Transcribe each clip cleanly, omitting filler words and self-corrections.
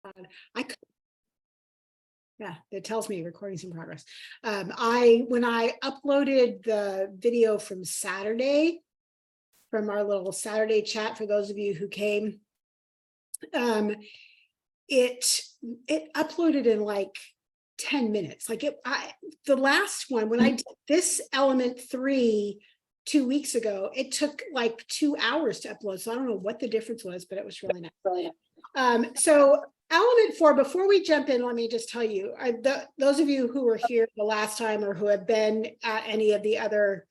I Yeah, it tells me recording's in progress. When I uploaded the video from Saturday, from our little Saturday chat, for those of you who came, it uploaded in like 10 minutes. Like the last one, when I did this element 3 2 weeks ago, it took like 2 hours to upload. So I don't know what the difference was, but it was really nice. So element 4, before we jump in, let me just tell you, those of you who were here the last time or who have been at any of the other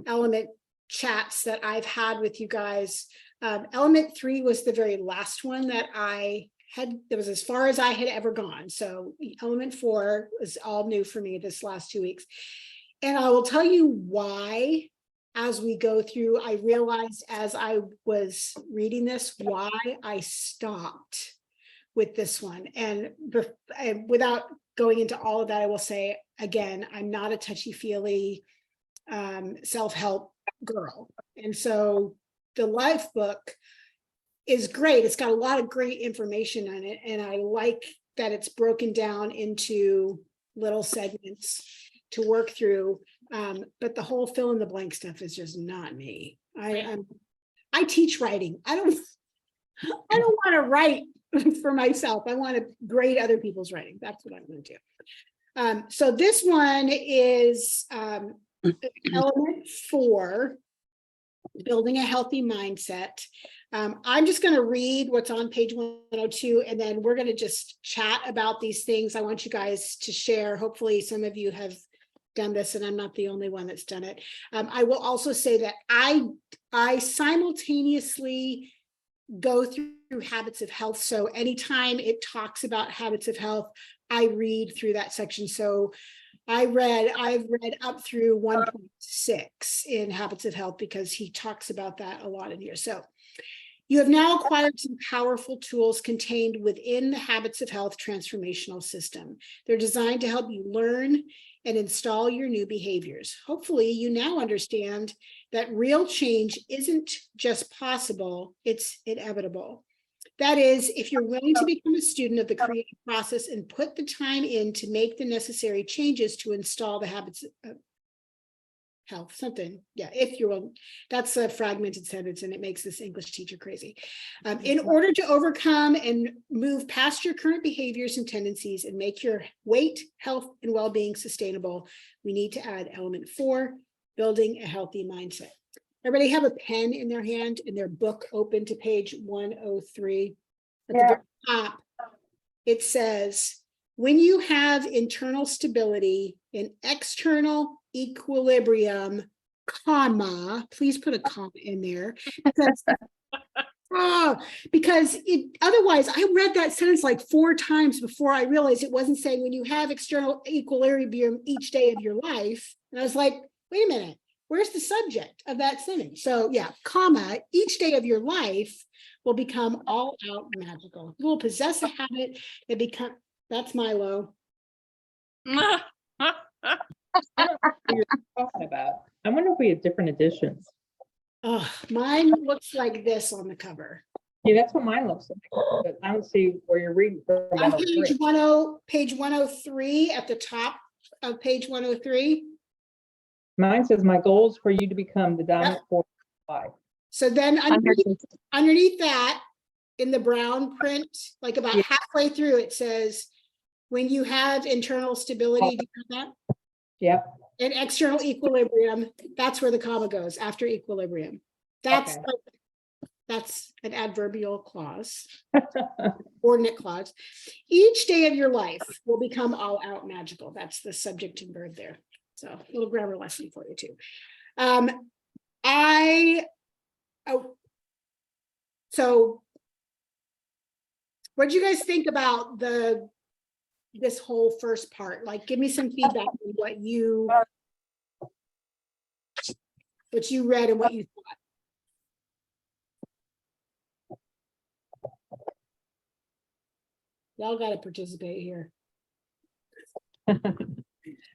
element chats that I've had with you guys, element 3 was the very last one that I had. It was as far as I had ever gone. So element 4 was all new for me this last 2 weeks. And I will tell you why. As we go through, I realized as I was reading this, why I stopped with this one. And without going into all of that, I will say, again, I'm not a touchy-feely self-help girl. And so the life book is great. It's got a lot of great information on it. And I like that it's broken down into little segments to work through. But the whole fill in the blank stuff is just not me. I teach writing. I don't want to write for myself. I want to grade other people's writing. That's what I'm going to do. So this one is element 4, building a healthy mindset. I'm just going to read what's on page 102, and then we're going to just chat about these things. I want you guys to share. Hopefully some of you have done this, and I'm not the only one that's done it. I will also say that I simultaneously go through habits of health. So anytime it talks about habits of health, I read through that section. So I've read up through 1.6 in habits of health because he talks about that a lot in here. So you have now acquired some powerful tools contained within the Habits of Health transformational system. They're designed to help you learn and install your new behaviors. Hopefully, you now understand that real change isn't just possible, it's inevitable. That is, if you're willing to become a student of the creative process and put the time in to make the necessary changes to install the habits of health, something. Yeah, if you're willing. That's a fragmented sentence and it makes this English teacher crazy. In order to overcome and move past your current behaviors and tendencies and make your weight, health, and well-being sustainable, we need to add element 4, building a healthy mindset. Everybody have a pen in their hand and their book open to page 103. At the very top, it says, when you have internal stability and external equilibrium, comma, please put a comma in there. Because otherwise, I read that sentence like 4 times before I realized it wasn't saying when you have external equilibrium each day of your life. And I was like, wait a minute, where's the subject of that sentence? So yeah, comma, each day of your life will become all out magical. You will possess a habit that become, that's Milo. I don't know what you're talking about. I wonder if we have different editions. Oh, mine looks like this on the cover. Yeah, that's what mine looks like. But I don't see where you're reading from. On page 103 at the top of page 103. Mine says my goal is for you to become the dominant force of life. So then underneath that, in the brown print, like about halfway through, it says, when you have internal stability, do you have that? Yep. And external equilibrium, that's where the comma goes, after equilibrium. That's Okay. That's an adverbial clause, ordinate clause. Each day of your life will become all out magical. That's the subject and verb there. So a little grammar lesson for you too. So what do you guys think about this whole first part? Like, give me some feedback on what you read and what you thought. Y'all got to participate here.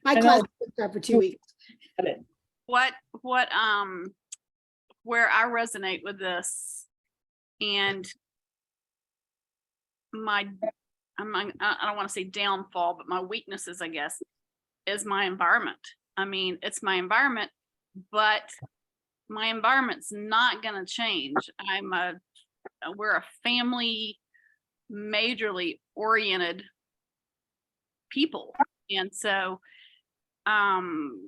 My class is for 2 weeks. Where I resonate with this, and my I don't want to say downfall, but my weaknesses, I guess, is my environment. I mean, it's my environment, but my environment's not going to change. We're a family, majorly oriented people. And so, and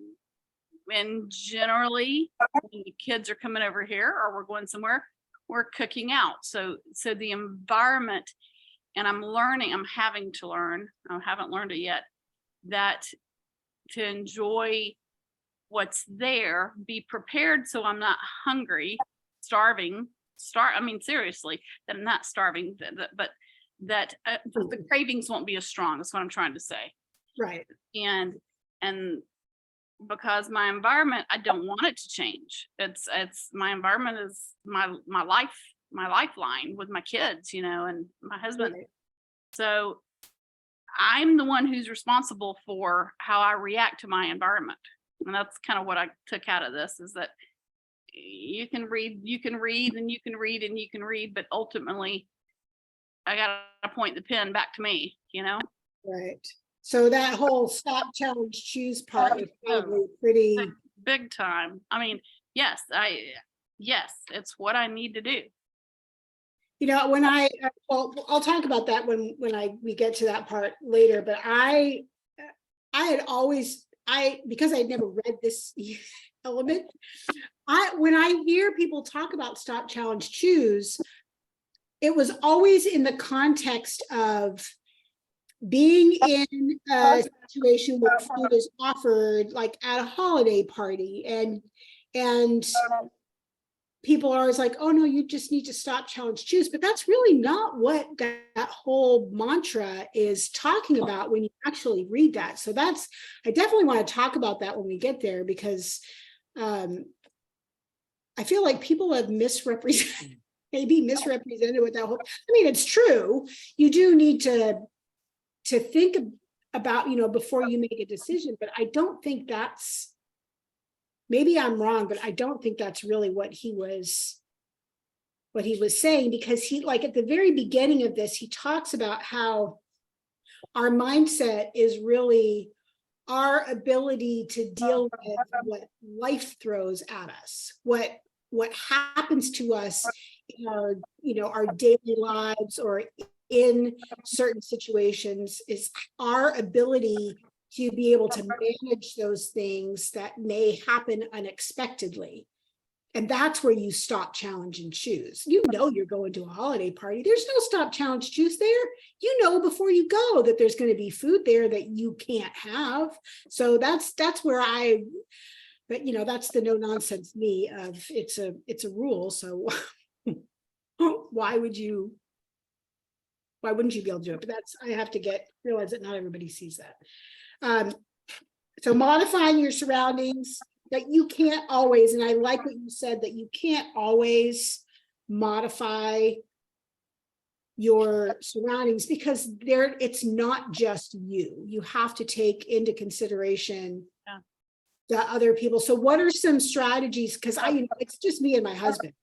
generally when the kids are coming over here or we're going somewhere, we're cooking out. So the environment, and I'm having to learn, I haven't learned it yet, that to enjoy what's there, be prepared so I'm not hungry, starving, I mean, seriously, that I'm not starving, but that the cravings won't be as strong. That's what I'm trying to say. Right. And because my environment, I don't want it to change. It's my environment is my life, my lifeline with my kids, you know, and my husband. Right. So I'm the one who's responsible for how I react to my environment. And that's kind of what I took out of this, is that you can read and you can read, but ultimately I got to point the pen back to me, you know? Right. So that whole stop, challenge, choose part is probably pretty big time. I mean, yes, it's what I need to do. You know, when well, I'll talk about that when we get to that part later, but I had always, because I'd never read this element, when I hear people talk about stop, challenge, choose, it was always in the context of being in a situation where food is offered, like at a holiday party, and people are always like, oh no, you just need to stop, challenge, choose. But that's really not what that whole mantra is talking about when you actually read that. So I definitely want to talk about that when we get there, because I feel like people have misrepresented what that whole, I mean, it's true. You do need to think about, you know, before you make a decision, but I don't think that's, maybe I'm wrong, but I don't think that's really what he was saying, because he, like at the very beginning of this, he talks about how our mindset is really our ability to deal with what life throws at us, what happens to us in our, you know, our daily lives or in certain situations, is our ability to be able to manage those things that may happen unexpectedly. And that's where you stop, challenge, and choose. You know, you're going to a holiday party. There's no stop, challenge, choose there. You know before you go that there's going to be food there that you can't have. So that's where but you know, that's the no nonsense me of it's a rule. So why wouldn't you be able to do it? But I have to realize that not everybody sees that. So modifying your surroundings, that you can't always, and I like what you said, that you can't always modify your surroundings, because it's not just you. You have to take into consideration the other people. So what are some strategies? Because it's just me and my husband.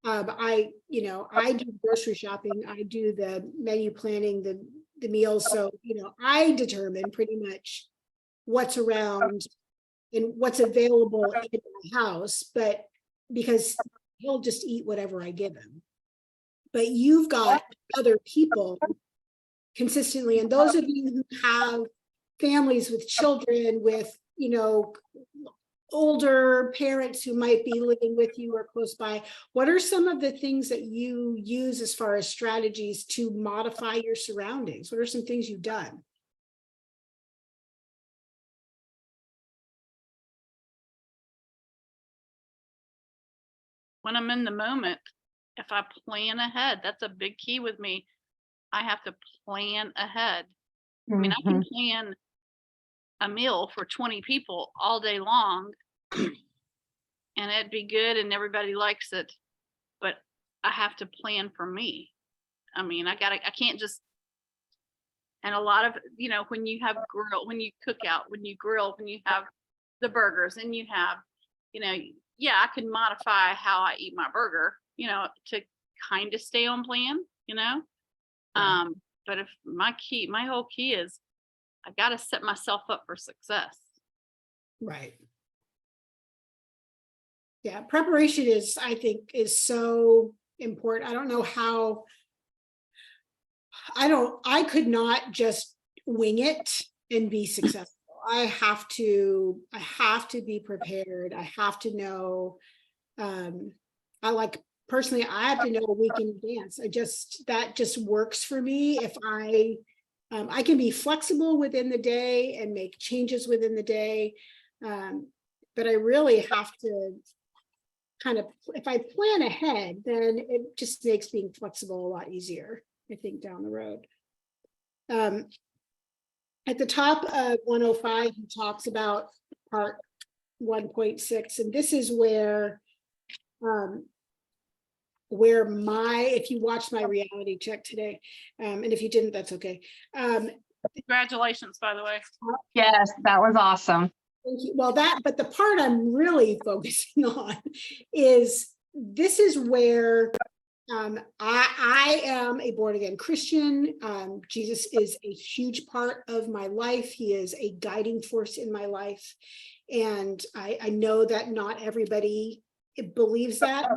I do grocery shopping, I do the menu planning, the meals. So, you know, I determine pretty much what's around and what's available in my house, but because he'll just eat whatever I give him. But you've got other people consistently, and those of you who have families with children, with, you know, older parents who might be living with you or close by, what are some of the things that you use as far as strategies to modify your surroundings? What are some things you've done? When I'm in the moment, if I plan ahead, that's a big key with me. I have to plan ahead. I mean, I can plan a meal for 20 people all day long and it'd be good and everybody likes it, but I have to plan for me. I mean, I can't just, and a lot of, you know, when you cook out, when you grill, when you have the burgers and you have, you know, yeah, I can modify how I eat my burger, you know, to kind of stay on plan, you know. But if my whole key is I got to set myself up for success. Right. Yeah, preparation is, I think, is so important. I don't know how, I could not just wing it and be successful. I have to be prepared. I have to know, personally, I have to know a week in advance. That just works for me. If I can be flexible within the day and make changes within the day. But I really have to kind of, if I plan ahead, then it just makes being flexible a lot easier, I think, down the road. At the top of 105, he talks about part 1.6, and this is where if you watched my reality check today, and if you didn't, that's okay. Congratulations, by the way. Yes, that was awesome. Thank you. Well, but the part I'm really focusing on is this is where I am a born again Christian. Jesus is a huge part of my life. He is a guiding force in my life. And I know that not everybody believes that.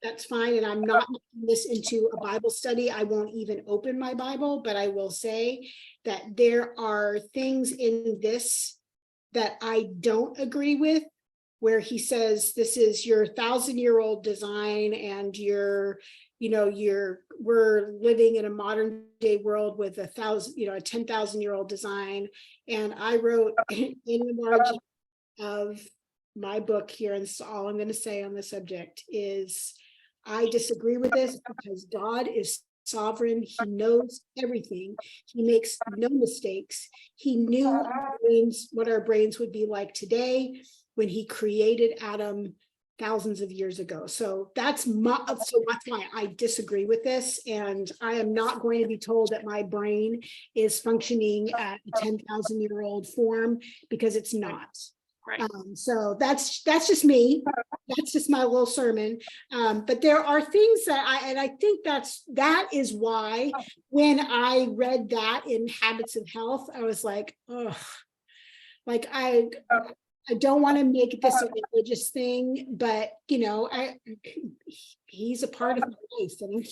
That's fine. And I'm not making this into a Bible study. I won't even open my Bible, but I will say that there are things in this that I don't agree with, where he says this is your 1,000-year-old design and we're living in a modern day world with a 10,000-year-old design. And I wrote in the margin of my book here, and so all I'm going to say on the subject is I disagree with this because God is sovereign. He knows everything. He makes no mistakes. He knew what our brains would be like today when he created Adam thousands of years ago. So that's why I disagree with this. And I am not going to be told that my brain is functioning at a 10,000-year-old form, because it's not. Right. So that's just me. That's just my little sermon. But there are things that I think that is why when I read that in Habits of Health, I was like, oh, like I don't want to make this a religious thing, but he's a part of my life, and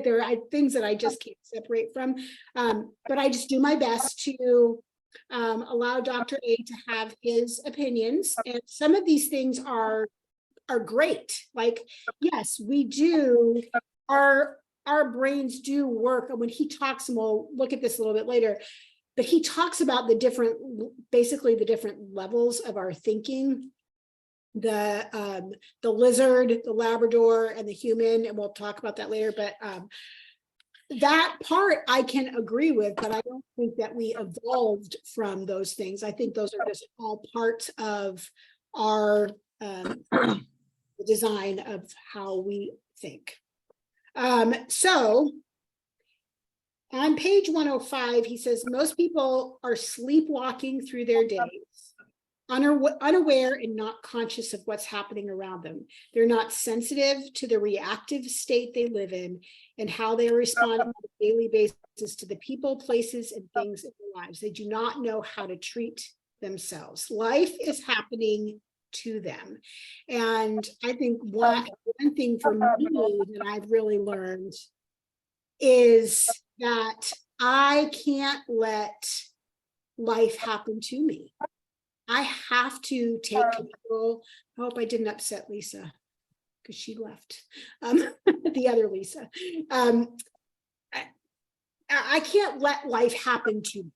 there are things that I just can't separate from. But I just do my best to allow Dr. A to have his opinions, and some of these things are great. Like, yes, we do, our brains do work. And when he talks, and we'll look at this a little bit later, but he talks about basically the different levels of our thinking, the lizard, the Labrador, and the human, and we'll talk about that later. But that part I can agree with, but I don't think that we evolved from those things. I think those are just all parts of our the design of how we think. So on page 105, he says, most people are sleepwalking through their days, unaware and not conscious of what's happening around them. They're not sensitive to the reactive state they live in and how they respond on a daily basis to the people, places, and things in their lives. They do not know how to treat themselves. Life is happening to them. And I think one thing for me that I've really learned is that I can't let life happen to me. I have to take control. I hope I didn't upset Lisa, because she left. The other Lisa. I can't let life happen to me.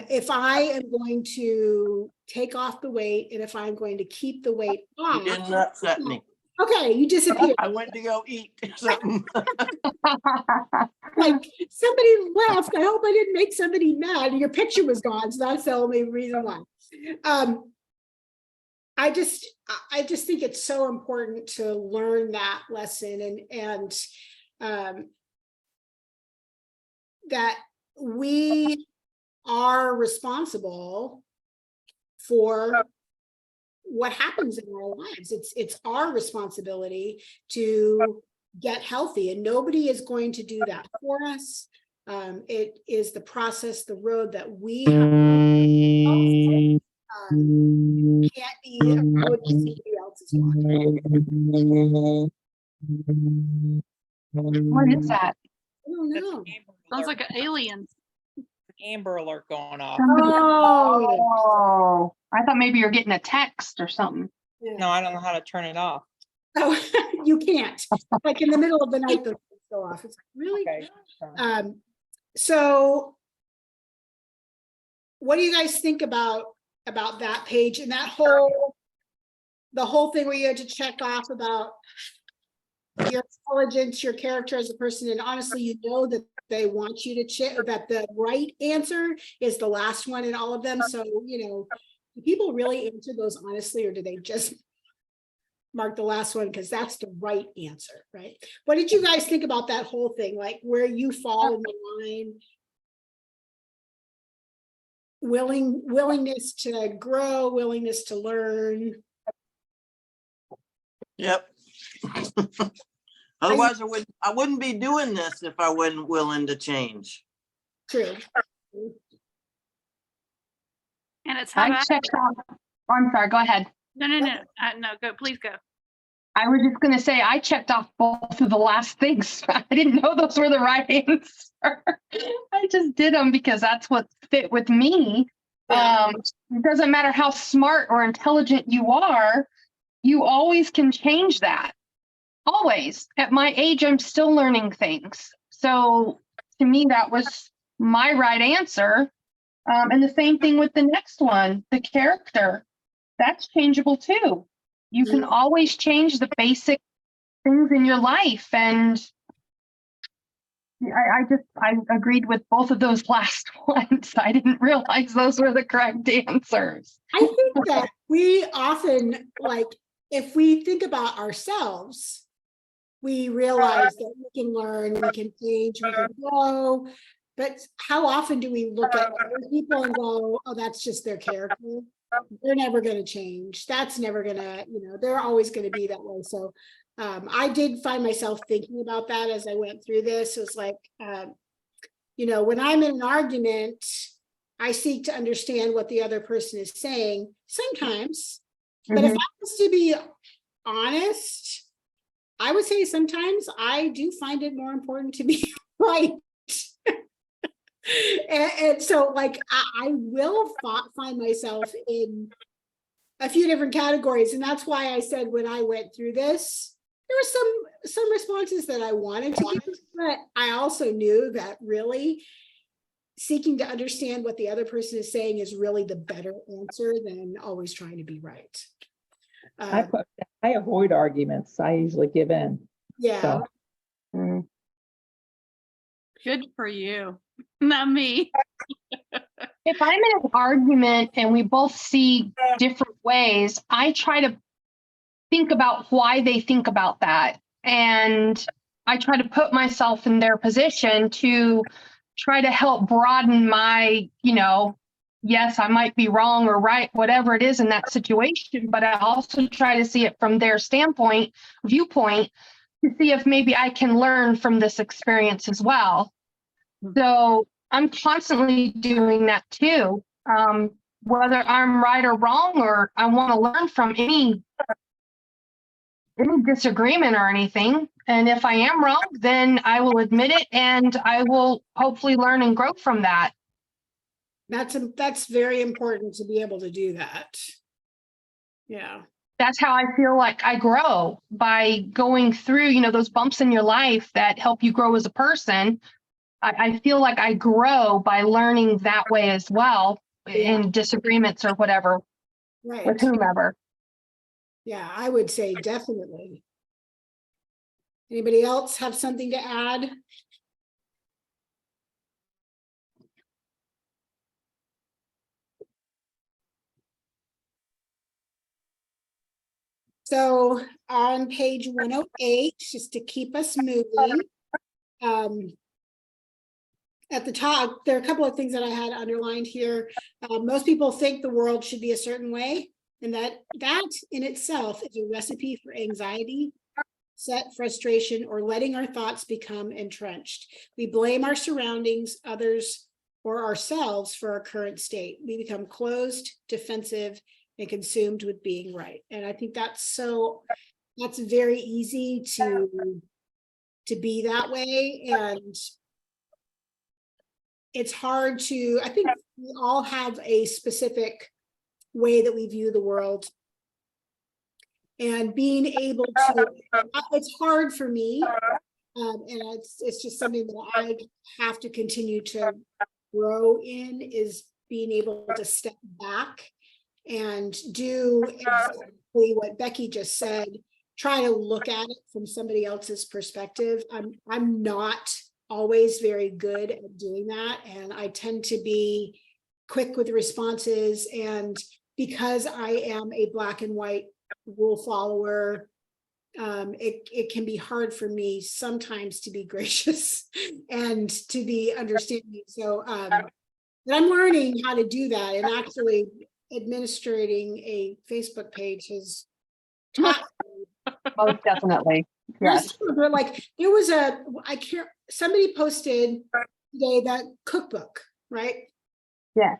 If I am going to take off the weight, and if I'm going to keep the weight off. You didn't upset me. Okay, you disappeared. I went to go eat something. Like, somebody left. I hope I didn't make somebody mad. Your picture was gone, so that's the only reason why. I just think it's so important to learn that lesson, and that we are responsible for what happens in our lives. It's our responsibility to get healthy, and nobody is going to do that for us. It is the process, the road that we have. Can't be a road that somebody else is walking. What is that? I don't That's know. an Amber Sounds alert. like an alien. Amber alert going off. Oh, Oh, I thought maybe you're getting a text or something. yeah. No, I don't know how to turn it off. Oh, you can't. Like in the middle of the night, the lights go off. It's like, really? Okay. So what do you guys think about that page and that the whole thing where you had to check off about your intelligence, your character as a person, and honestly, you know that they want you to check that the right answer is the last one in all of them. So, you know, do people really answer those honestly, or do they just mark the last one because that's the right answer, right? What did you guys think about that whole thing? Like where you fall in the line? Willingness to grow, willingness to learn. Yep. Otherwise, I wouldn't be doing this if I wasn't willing to change. True. And it's how I checked off. I'm sorry, go ahead. no, go, please go. I was just going to say, I checked off both of the last things. I didn't know those were the right answer. I just did them because that's what fit with me. Yeah. It doesn't matter how smart or intelligent you are, you always can change that. Always. At my age, I'm still learning things. So to me, that was my right answer. And the same thing with the next one, the character. That's changeable too. You can always change the basic things in your life. And I agreed with both of those last ones. I didn't realize those were the correct answers. I think that we often, like, if we think about ourselves, we realize that we can learn, we can change, we can grow. But how often do we look at other people and go, oh, that's just their character? They're never going to change. That's never going to, you know, they're always going to be that way. So I did find myself thinking about that as I went through this. It was like, you know, when I'm in an argument, I seek to understand what the other person is saying sometimes. But if I was to be honest, I would say sometimes I do find it more important to be right. And so like I will find myself in a few different categories. And that's why I said when I went through this, there were some responses that I wanted to give, but I also knew that really seeking to understand what the other person is saying is really the better answer than always trying to be right. I avoid arguments. I usually give in. Yeah. So. Good for you. Not me. If I'm in an argument and we both see different ways, I try to think about why they think about that. And I try to put myself in their position to try to help broaden my, you know, yes, I might be wrong or right, whatever it is in that situation, but I also try to see it from their viewpoint, to see if maybe I can learn from this experience as well. So I'm constantly doing that too. Whether I'm right or wrong, or I want to learn from any disagreement or anything. And if I am wrong, then I will admit it and I will hopefully learn and grow from that. That's very important to be able to do that. Yeah. That's how I feel like I grow, by going through, you know, those bumps in your life that help you grow as a person. I feel like I grow by learning that way as well, in disagreements or whatever, Right. with whomever. Yeah, I would say definitely. Anybody else have something to add? So on page 108, just to keep us moving, at the top, there are a couple of things that I had underlined here. Most people think the world should be a certain way, and that in itself is a recipe for anxiety. upset, frustration, or letting our thoughts become entrenched. We blame our surroundings, others, or ourselves for our current state. We become closed, defensive, and consumed with being right. And I think that's very easy to be that way. And it's hard to, I think we all have a specific way that we view the world. And being able to, it's hard for me. And it's just something that I have to continue to grow in, is being able to step back and do exactly what Becky just said, try to look at it from somebody else's perspective. I'm not always very good at doing that. And I tend to be quick with responses. And because I am a black and white rule follower, it can be hard for me sometimes to be gracious and to be understanding. So but I'm learning how to do that, and actually administrating a Facebook page has taught me. Most definitely. Yes. Like there was somebody posted today that cookbook, right? Yes.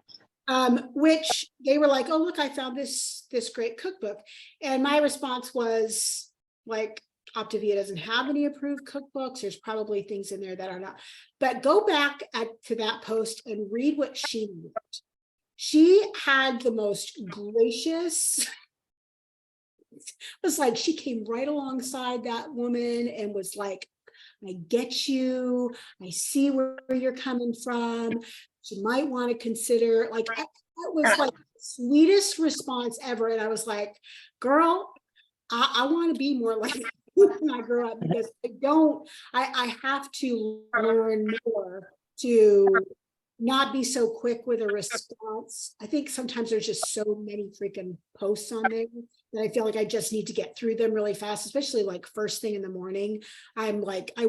Which they were like, oh, look, I found this great cookbook. And my response was like, Optavia doesn't have any approved cookbooks. There's probably things in there that are not. But go back to that post and read what she wrote. She had the most gracious, it was like she came right alongside that woman and was like, I get you. I see where you're coming from. You might want to consider, like, that was like the sweetest response ever. And I was like, girl, I want to be more like when I grow up, because I have to learn more to not be so quick with a response. I think sometimes there's just so many freaking posts on there that I feel like I just need to get through them really fast, especially like first thing in the morning. I'm like, I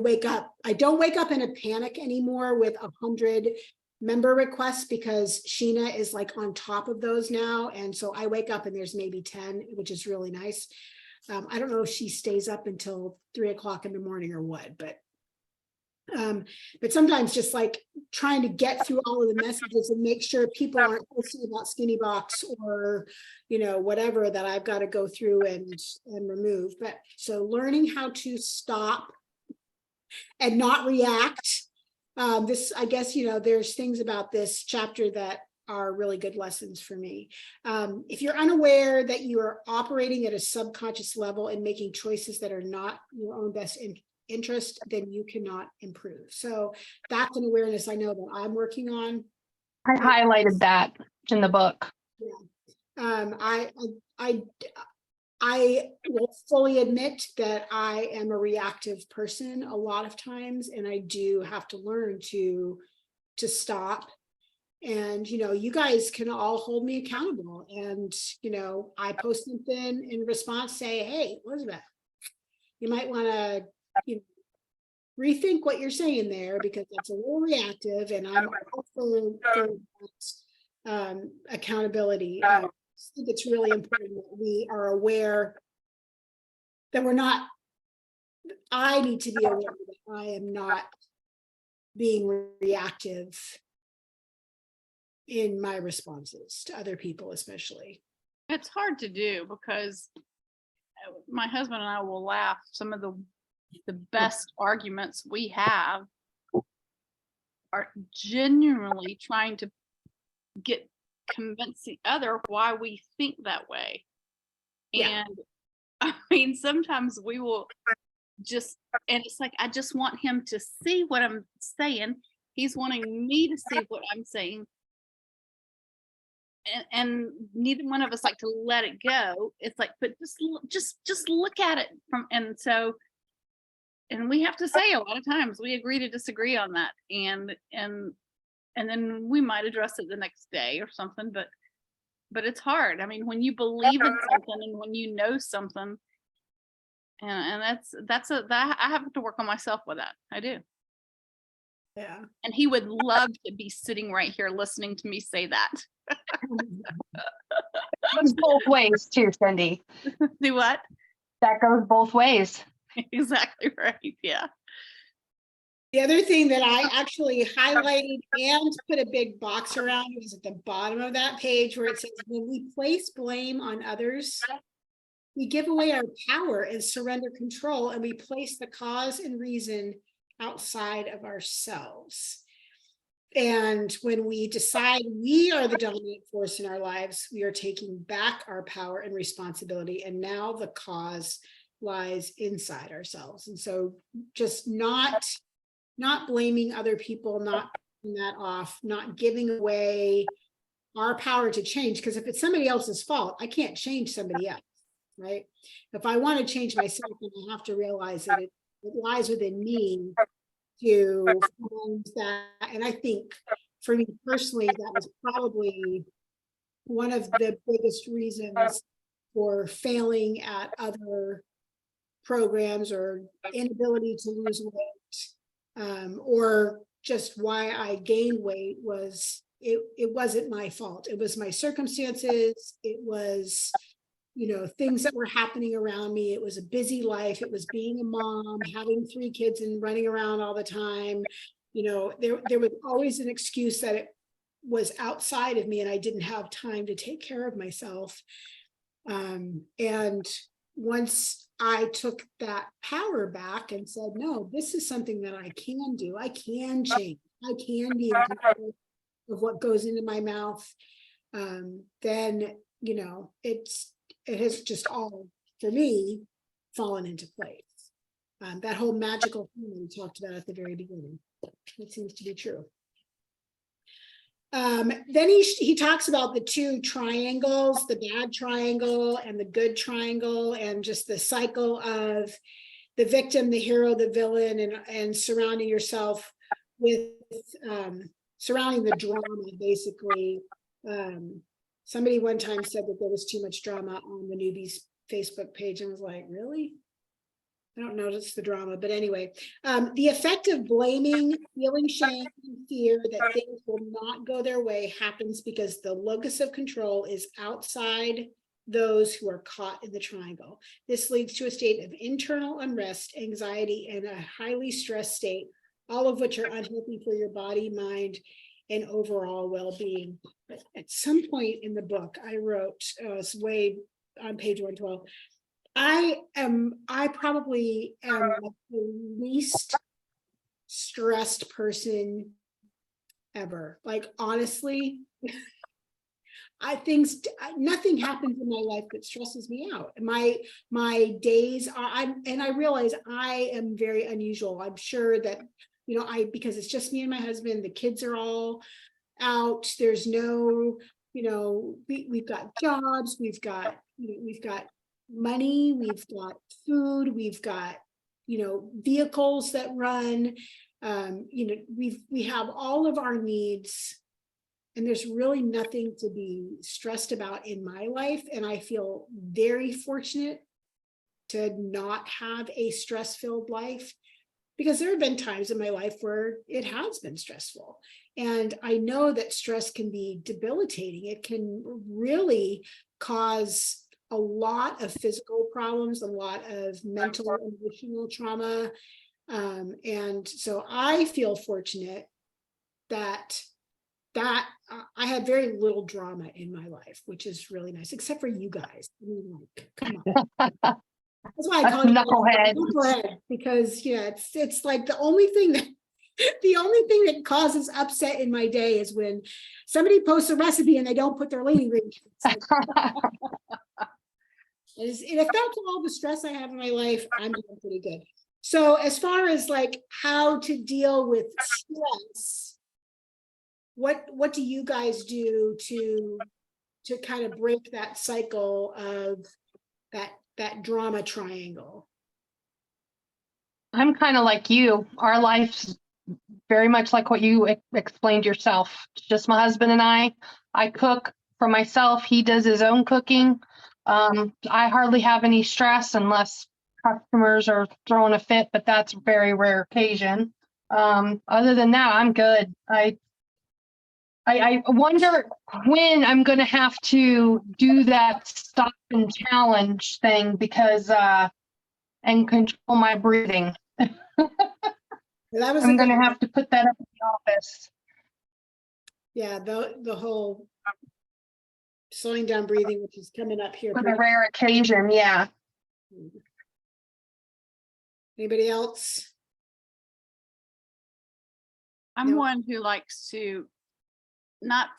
don't wake up in a panic anymore with 100 member requests, because Sheena is like on top of those now. And so I wake up and there's maybe 10, which is really nice. I don't know if she stays up until 3 o'clock in the morning or what, but sometimes just like trying to get through all of the messages and make sure people aren't posting about Skinny Box or, whatever that I've got to go through and remove. But so learning how to stop and not react. I guess, there's things about this chapter that are really good lessons for me. If you're unaware that you are operating at a subconscious level and making choices that are not your own best interest, then you cannot improve. So that's an awareness I know that I'm working on. I highlighted that in the book. Yeah. I will fully admit that I am a reactive person a lot of times, and I do have to learn to stop. And, you guys can all hold me accountable. And, I post something in response, say, hey, Elizabeth, you might want to, rethink what you're saying there, because that's a little reactive, and I'm all for accountability. I think it's really important that we are aware that I need to be aware that I am not being reactive in my responses to other people, especially. It's hard to do because my husband and I will laugh. Some of the best arguments we have are genuinely trying to convince the other why we think that way. Yeah. And I mean, sometimes we will and it's like, I just want him to see what I'm saying. He's wanting me to see what I'm saying. And neither one of us like to let it go. It's like, but just look at it and we have to say a lot of times we agree to disagree on that, and then we might address it the next day or something, but it's hard. I mean, when you believe in something and when you know something, and that I have to work on myself with that. I do. Yeah. And he would love to be sitting right here listening to me say that. Goes both ways too, Cindy. Do what? That goes both ways. Exactly right. Yeah. The other thing that I actually highlighted and put a big box around was at the bottom of that page where it says, when we place blame on others, we give away our power and surrender control, and we place the cause and reason outside of ourselves. And when we decide we are the dominant force in our lives, we are taking back our power and responsibility. And now the cause lies inside ourselves. And so just not blaming other people, not putting that off, not giving away our power to change. Because if it's somebody else's fault, I can't change somebody else, right? If I want to change myself, then I have to realize that it lies within me to find that. And I think for me personally, that was probably one of the biggest reasons for failing at other programs or inability to lose weight, or just why I gained weight was it wasn't my fault. It was my circumstances. It was, things that were happening around me. It was a busy life. It was being a mom, having 3 kids and running around all the time. There was always an excuse that it was outside of me and I didn't have time to take care of myself. And once I took that power back and said, no, this is something that I can do. I can change. I can be in control of what goes into my mouth. Then, it has just all, for me, fallen into place. That whole magical thing that we talked about at the very beginning, it seems to be true. Then he talks about the 2 triangles, the bad triangle and the good triangle, and just the cycle of the victim, the hero, the villain, and surrounding yourself with surrounding the drama, basically. Somebody one time said that there was too much drama on the newbies Facebook page, and was like, really? I don't notice the drama, but anyway, the effect of blaming, feeling shame, and fear that things will not go their way happens because the locus of control is outside those who are caught in the triangle. This leads to a state of internal unrest, anxiety, and a highly stressed state, all of which are unhealthy for your body, mind, and overall well-being. But at some point in the book, I wrote, it's way on page 112, I probably am the least stressed person ever. Like, honestly, nothing happens in my life that stresses me out. My days are, and I realize I am very unusual. I'm sure that, because it's just me and my husband, the kids are all out. There's no, we've got jobs, we've got money, we've got food, we've got, vehicles that run, we have all of our needs, and there's really nothing to be stressed about in my life. And I feel very fortunate to not have a stress-filled life, because there have been times in my life where it has been stressful. And I know that stress can be debilitating. It can really cause a lot of physical problems, a lot of mental and emotional trauma. And so I feel fortunate that I had very little drama in my life, which is really nice, except for you guys. I mean, like, come on. That's why I call you knucklehead, because it's like the only thing that causes upset in my day is when somebody posts a recipe and they don't put their lane ingredients. It affects all the stress I have in my life. I'm doing pretty good. So as far as like how to deal with stress, what do you guys do to kind of break that cycle of that drama triangle? I'm kind of like you. Our life's very much like what you explained yourself. It's just my husband and I cook for myself. He does his own cooking. I hardly have any stress unless customers are throwing a fit, but that's a very rare occasion. Other than that, I'm good. I wonder when I'm going to have to do that stop and challenge thing, because and control my breathing. That was a I'm good going to one. have to put that up in the office. Yeah, the whole slowing down breathing, which is coming up here. For the pretty- rare occasion, yeah. Anybody else? I'm No. one who likes to, not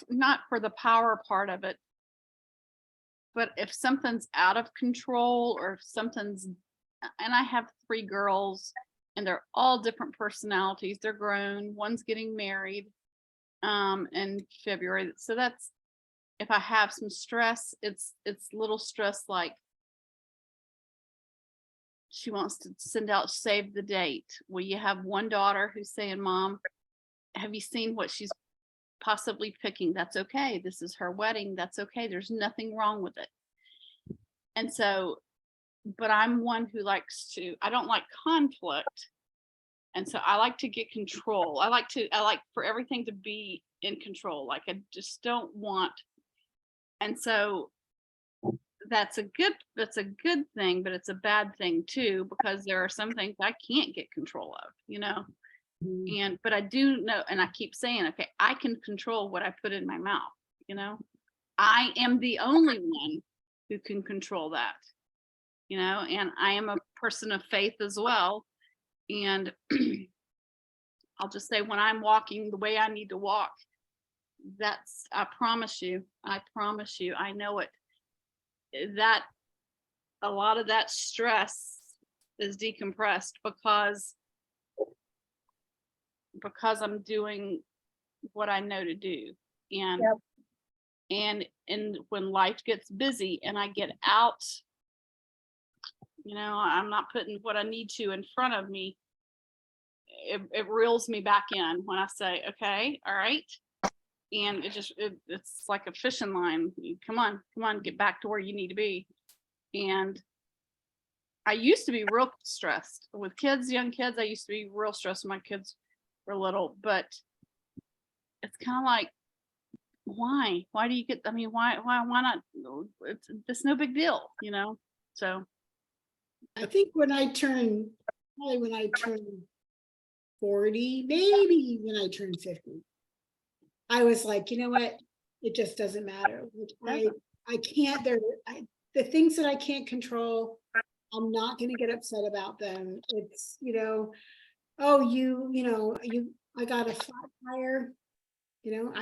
for the power part of it, but if something's out of control or if something's, and I have 3 girls and they're all different personalities. They're grown. One's getting married in February. So that's, if I have some stress, it's little stress, like she wants to send out save the date. Well, you have one daughter who's saying, Mom, have you seen what she's possibly picking? That's okay. This is her wedding. That's okay. There's nothing wrong with it. And so, but I'm one who likes to, I don't like conflict. And so I like to get control. I like for everything to be in control. Like I just don't want. And so that's a good thing, but it's a bad thing too, because there are some things I can't get control of, you know? Mhm. But I do know, and I keep saying, okay, I can control what I put in my mouth, you know? I am the only one who can control that, you know, and I am a person of faith as well. And I'll just say, when I'm walking the way I need to walk, I promise you, I know it, that a lot of that stress is decompressed because I'm doing what I know to do. And Yep. and when life gets busy and I get out, you know, I'm not putting what I need to in front of me. It reels me back in when I say, okay, all right. And it's like a fishing line. Come on, get back to where you need to be. And I used to be real stressed with young kids. I used to be real stressed when my kids were little, but it's kind of like, why do you get, I mean, why not? It's no big deal, you know? So I think probably when I turn 40, maybe when I turn 50, I was like, you know what? It just doesn't matter. I can't, the things that I can't control, I'm not going to get upset about them. It's, you know, oh, I got a flat tire. You know,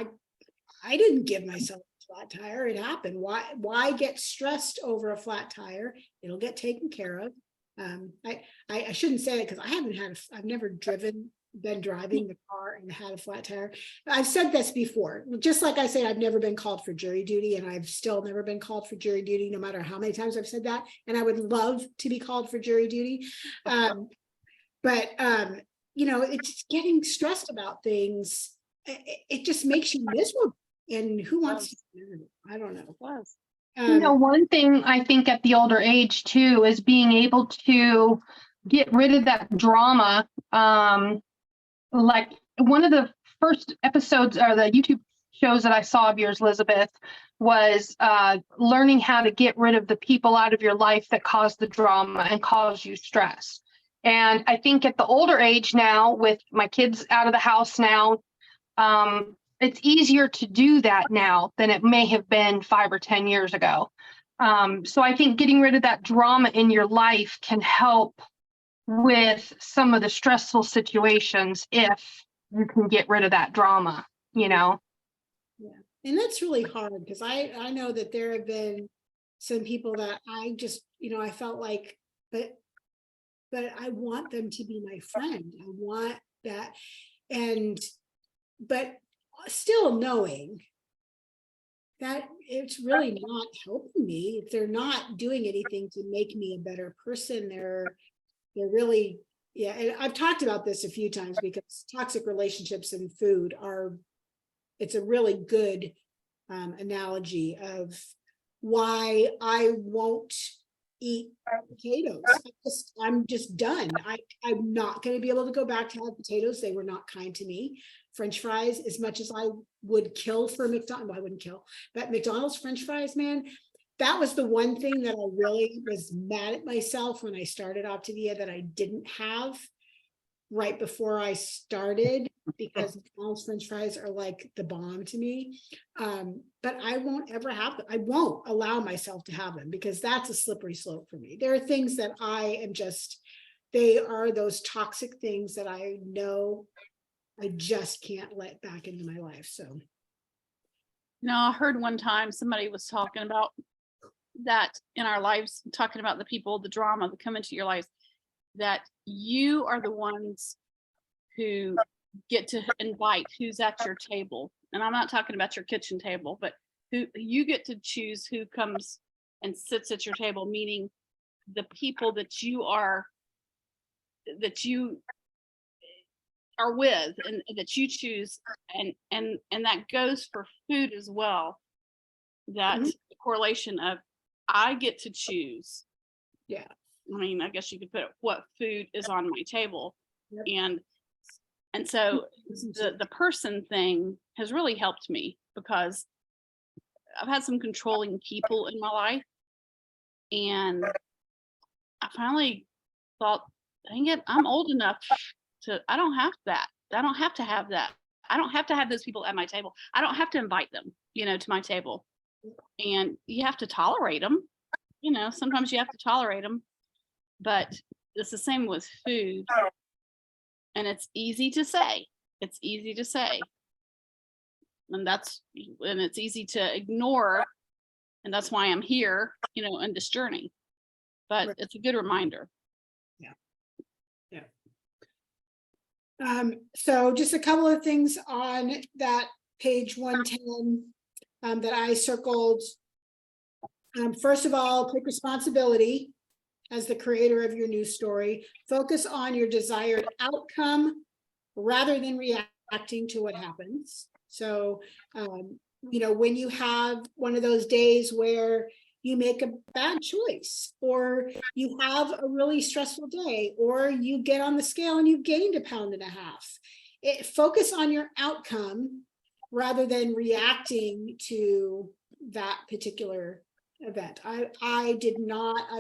I didn't give myself a flat tire. It happened. Why get stressed over a flat tire? It'll get taken care of. I shouldn't say it because I've never been driving the car and had a flat tire. I've said this before, just like I say, I've never been called for jury duty, and I've still never been called for jury duty, no matter how many times I've said that. And I would love to be called for jury duty. But you know, it's getting stressed about things. It just makes you miserable. And who wants to be miserable? I don't know. it was. You know, one thing I think at the older age too is being able to get rid of that drama. Like one of the first episodes or the YouTube shows that I saw of yours, Lizabeth, was learning how to get rid of the people out of your life that cause the drama and cause you stress. And I think at the older age now, with my kids out of the house now, it's easier to do that now than it may have been 5 or 10 years ago. So I think getting rid of that drama in your life can help with some of the stressful situations if you can get rid of that drama, you know? Yeah. And that's really hard because I know that there have been some people that I just, you know, I felt like, but I want them to be my friend. I want that. But still knowing that it's really not helping me. If they're not doing anything to make me a better person, they're really, yeah. And I've talked about this a few times because toxic relationships and food it's a really good analogy of why I won't eat potatoes. I'm just done. I'm not going to be able to go back to have potatoes. They were not kind to me. French fries, as much as I would kill for McDonald's, well, I wouldn't kill, but McDonald's French fries, man, that was the one thing that I really was mad at myself when I started Optavia that I didn't have right before I started, because McDonald's French fries are like the bomb to me. But I won't ever have them. I won't allow myself to have them because that's a slippery slope for me. There are things that I am just, they are those toxic things that I know I just can't let back into my life. So I heard one time somebody was talking about that in our lives, talking about the people, the drama that come into your lives, that you are the ones who get to invite who's at your table. And I'm not talking about your kitchen table, but who you get to choose who comes and sits at your table, meaning the people that you are with and that you choose, and that goes for food as well. That correlation of I get to choose. yeah. I mean, I guess you could put what food is on my table. Yep. And so the person thing has really helped me because I've had some controlling people in my life, and I finally thought, dang it, I'm old enough to, I don't have that. I don't have to have that. I don't have to have those people at my table. I don't have to invite them, to my table. And you have to tolerate them. Sometimes you have to tolerate them, but it's the same with food. And it's easy to say. It's easy to say. And it's easy to ignore. And that's why I'm here, in this journey. But Right. It's a good reminder. So just a couple of things on that page 110 that I circled. First of all, take responsibility as the creator of your news story. Focus on your desired outcome rather than reacting to what happens. So, when you have one of those days where you make a bad choice, or you have a really stressful day, or you get on the scale and you've gained 1.5 pounds, focus on your outcome rather than reacting to that particular event. I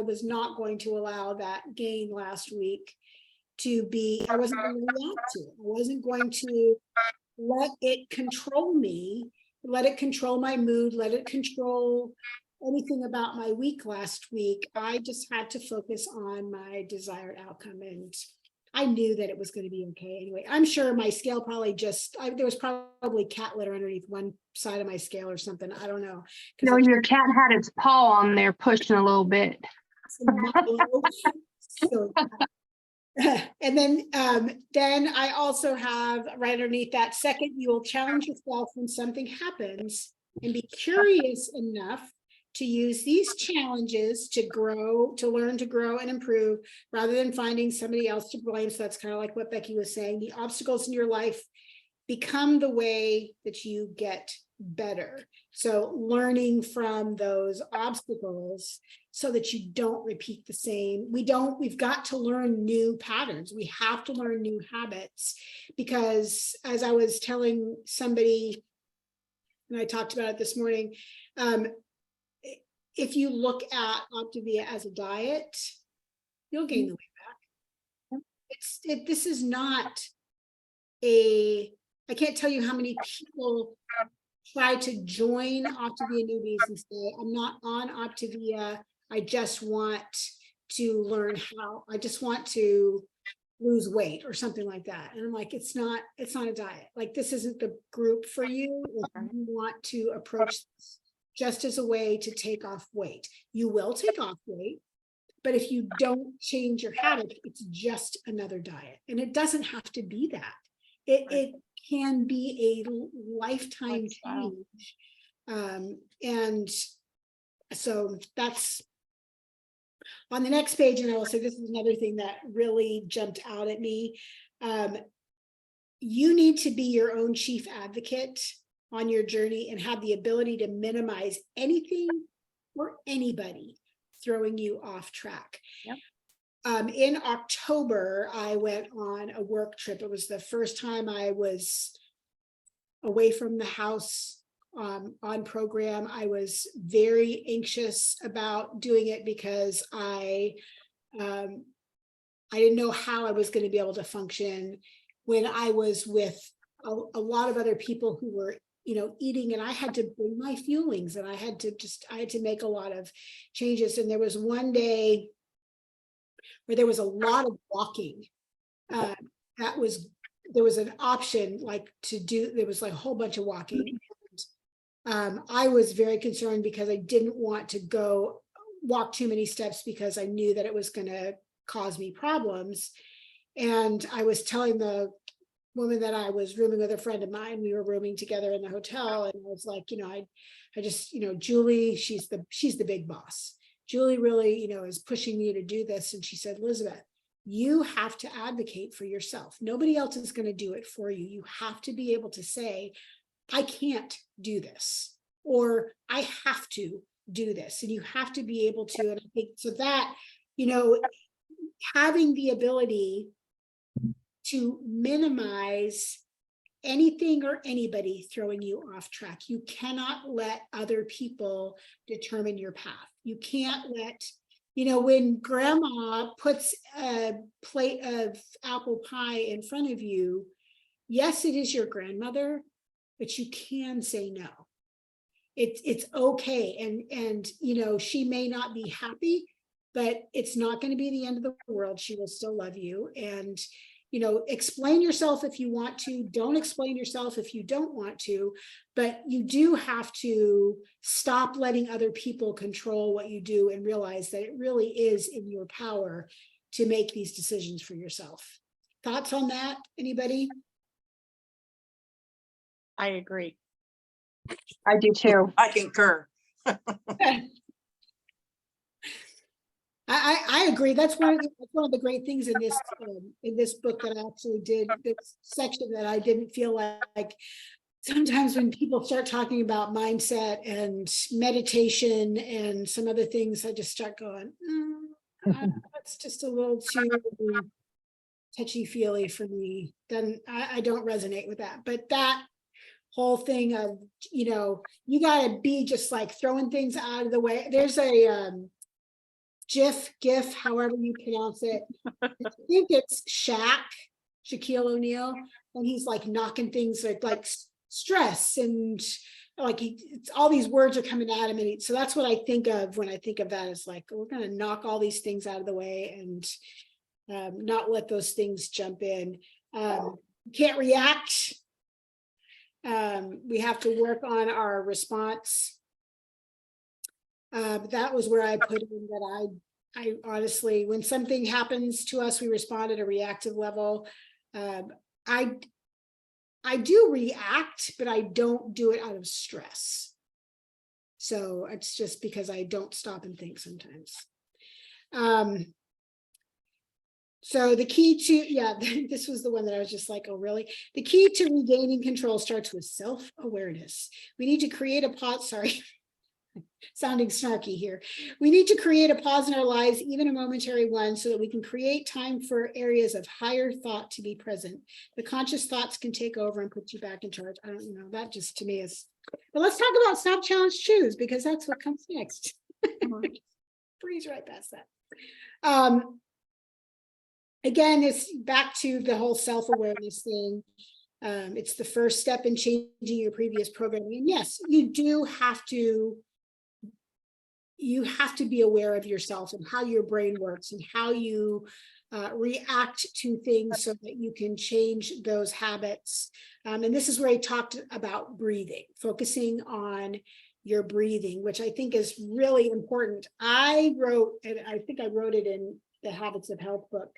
was not going to allow that gain last week to be, I wasn't going to react to it. I wasn't going to let it control me, let it control my mood, let it control anything about my week last week. I just had to focus on my desired outcome, and I knew that it was going to be okay anyway. I'm sure my scale probably there was probably cat litter underneath one side of my scale or something. I don't know. No, your cat had its paw on there pushing a little bit. So, and then I also have right underneath that, second, you will challenge yourself when something happens and be curious enough to use these challenges to learn to grow and improve rather than finding somebody else to blame. So that's kind of like what Becky was saying. The obstacles in your life become the way that you get better. So learning from those obstacles so that you don't repeat the same. We've got to learn new patterns. We have to learn new habits, because as I was telling somebody, and I talked about it this morning, if you look at Optavia as a diet, you'll gain the weight back. This is not I can't tell you how many people try to join Optavia newbies and say, I'm not on Optavia. I just want to learn I just want to lose weight or something like that. And I'm like, it's not a diet. Like, this isn't the group for you. If you want to approach this just as a way to take off weight, you will take off weight. But if you don't change your habit, it's just another diet. And it doesn't have to be that. It can be a lifetime change. And so that's on the next page. And I will say, this is another thing that really jumped out at me. You need to be your own chief advocate on your journey and have the ability to minimize anything or anybody throwing you off track. Yep. In October, I went on a work trip. It was the first time I was away from the house on program. I was very anxious about doing it because I didn't know how I was going to be able to function when I was with a lot of other people who were, eating, and I had to bring my feelings, and I had to make a lot of changes. And there was one day where there was a lot of walking. There was an option like to do, there was like a whole bunch of walking. And, I was very concerned because I didn't want to walk too many steps because I knew that it was going to cause me problems. And I was telling the woman that I was rooming with, a friend of mine, we were rooming together in the hotel, and I was like, I just, Julie, she's the big boss. Julie really, is pushing me to do this. And she said, Lizabeth, you have to advocate for yourself. Nobody else is going to do it for you. You have to be able to say, I can't do this, or I have to do this. And you have to be able to, and I think so that, having the ability to minimize anything or anybody throwing you off track. You cannot let other people determine your path. You can't let, when grandma puts a plate of apple pie in front of you, yes, it is your grandmother, but you can say no. It's okay. And she may not be happy, but it's not going to be the end of the world. She will still love you. And explain yourself if you want to. Don't explain yourself if you don't want to, but you do have to stop letting other people control what you do and realize that it really is in your power to make these decisions for yourself. Thoughts on that? Anybody? I agree. I do too. I concur. I agree. That's one of the great things in this book that I actually did, this section that I didn't feel like sometimes when people start talking about mindset and meditation and some other things, I just start going, that's just a little too touchy-feely for me. Then I don't resonate with that. But that whole thing of, you gotta be just like throwing things out of the way. There's a GIF, however you pronounce it. I think it's Shaquille O'Neal, and he's like knocking things like stress and like it's all these words are coming at him. And so that's what I think of when I think of that, is like, we're going to knock all these things out of the way and not let those things jump in. Can't react. We have to work on our response. That was where I put in that I honestly, when something happens to us, we respond at a reactive level. I do react, but I don't do it out of stress. So it's just because I don't stop and think sometimes. So the key to, this was the one that I was just like, oh, really? The key to regaining control starts with self-awareness. We need to create a pause, sorry. Sounding snarky here. We need to create a pause in our lives, even a momentary one, so that we can create time for areas of higher thought to be present. The conscious thoughts can take over and put you back in charge. I don't know, that just to me is, but let's talk about stop, challenge, choose, because that's what comes next. Breeze right past that. Again, it's back to the whole self-awareness thing. It's the first step in changing your previous programming. And yes, you do have to be aware of yourself and how your brain works and how you react to things so that you can change those habits. And this is where I talked about breathing, focusing on your breathing, which I think is really important. I wrote, and I think I wrote it in the Habits of Health book,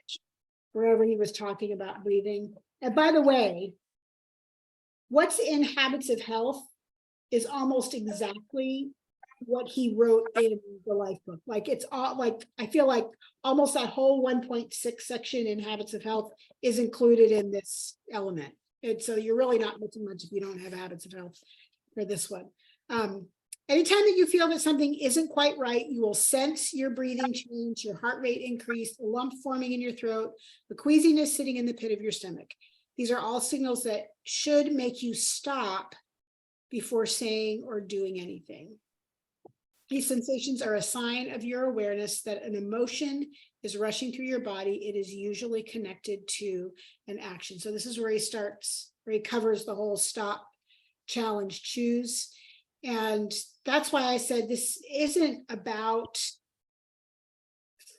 wherever he was talking about breathing. And by the way, what's in Habits of Health is almost exactly what he wrote in the life book. Like it's all like, I feel like almost that whole 1.6 section in Habits of Health is included in this element. And so you're really not missing much if you don't have Habits of Health for this one. Anytime that you feel that something isn't quite right, you will sense your breathing change, your heart rate increase, a lump forming in your throat, the queasiness sitting in the pit of your stomach. These are all signals that should make you stop before saying or doing anything. These sensations are a sign of your awareness that an emotion is rushing through your body. It is usually connected to an action. So this is where he covers the whole stop, challenge, choose. And that's why I said this isn't about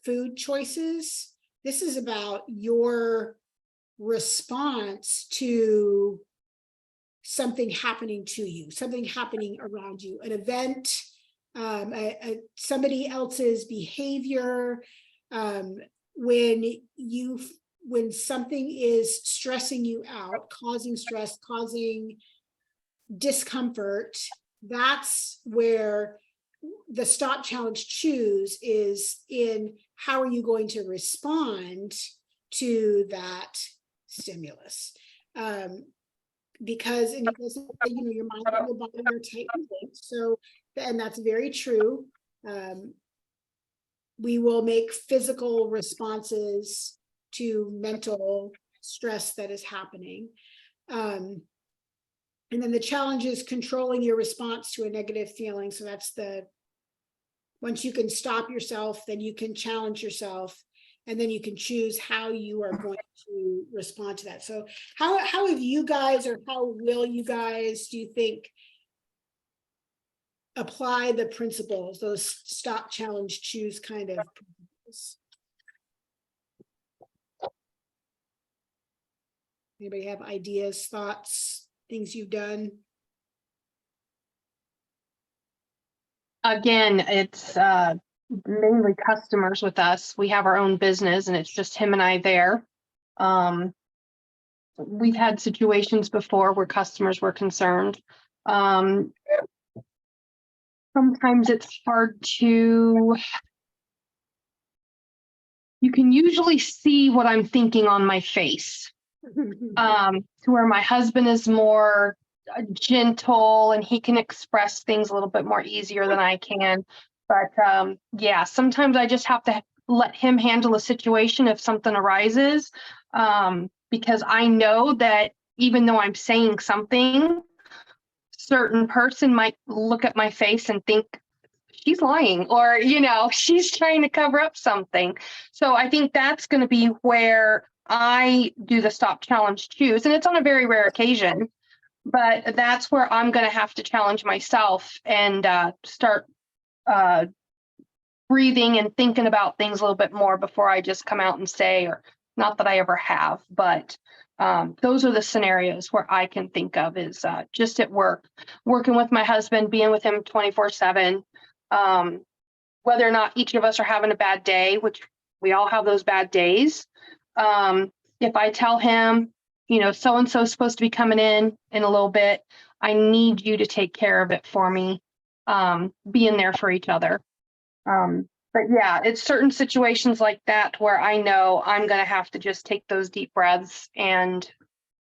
food choices. This is about your response to something happening to you, something happening around you, an event, somebody else's behavior. When something is stressing you out, causing stress, causing discomfort, that's where the stop, challenge, choose is in how are you going to respond to that stimulus. Because and it doesn't say, your mind and your body are tightly linked. So, and that's very true. We will make physical responses to mental stress that is happening. And then the challenge is controlling your response to a negative feeling. So that's once you can stop yourself, then you can challenge yourself, and then you can choose how you are going to respond to that. So how have you guys, or how will you guys, do you think, apply the principles, those stop, challenge, choose kind of principles? Anybody have ideas, thoughts, things you've done? Again, it's mainly customers with us. We have our own business and it's just him and I there. We've had situations before where customers were concerned. Sometimes it's hard to, you can usually see what I'm thinking on my face. To where my husband is more gentle and he can express things a little bit more easier than I can. But yeah, sometimes I just have to let him handle a situation if something arises, because I know that even though I'm saying something, certain person might look at my face and think she's lying, or she's trying to cover up something. So I think that's going to be where I do the stop, challenge, choose, and it's on a very rare occasion, but that's where I'm going to have to challenge myself and start breathing and thinking about things a little bit more before I just come out and say, or not that I ever have, but those are the scenarios where I can think of is just at work, working with my husband, being with him 24/7, whether or not each of us are having a bad day, which we all have those bad days. If I tell him, so-and-so is supposed to be coming in a little bit, I need you to take care of it for me, being there for each other. But yeah, it's certain situations like that where I know I'm going to have to just take those deep breaths and